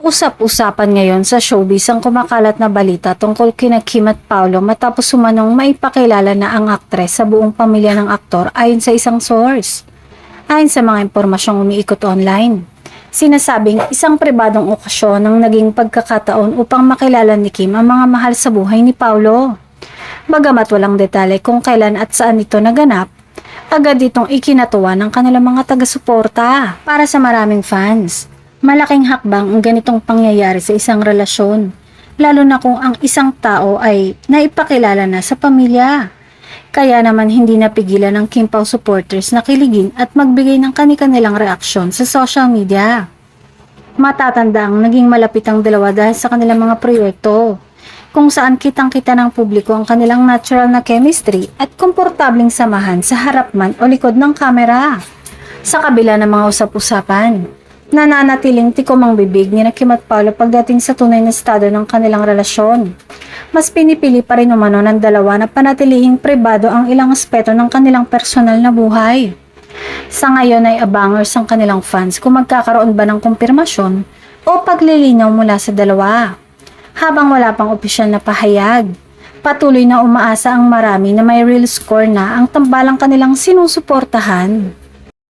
Usap-usapan ngayon sa showbiz ang kumakalat na balita tungkol kina Kim at Paolo matapos umanong maipakilala na ang aktres sa buong pamilya ng aktor ayon sa isang source. Ayon sa mga impormasyong umiikot online, sinasabing isang pribadong okasyon ang naging pagkakataon upang makilala ni Kim ang mga mahal sa buhay ni Paolo. Bagamat walang detalye kung kailan at saan ito naganap, agad itong ikinatuwa ng kanilang mga taga-suporta. Para sa maraming fans, malaking hakbang ang ganitong pangyayari sa isang relasyon, lalo na kung ang isang tao ay naipakilala na sa pamilya. Kaya naman hindi napigilan ng Kim Pao supporters na kiligin at magbigay ng kani-kanilang reaksyon sa social media. Matatanda ang naging malapit ang dalawa dahil sa kanilang mga proyekto, kung saan kitang-kita ng publiko ang kanilang natural na chemistry at komportabling samahan sa harap man o likod ng kamera. Sa kabila ng mga usap-usapan, nananatiling tikom ang bibig ni Kim at Paolo pagdating sa tunay na estado ng kanilang relasyon. Mas pinipili pa rin umano ng dalawa na panatilihing pribado ang ilang aspeto ng kanilang personal na buhay. Sa ngayon ay abangers ang kanilang fans kung magkakaroon ba ng kumpirmasyon o paglilinaw mula sa dalawa. Habang wala pang opisyal na pahayag, patuloy na umaasa ang marami na may real score na ang tambalang kanilang sinusuportahan.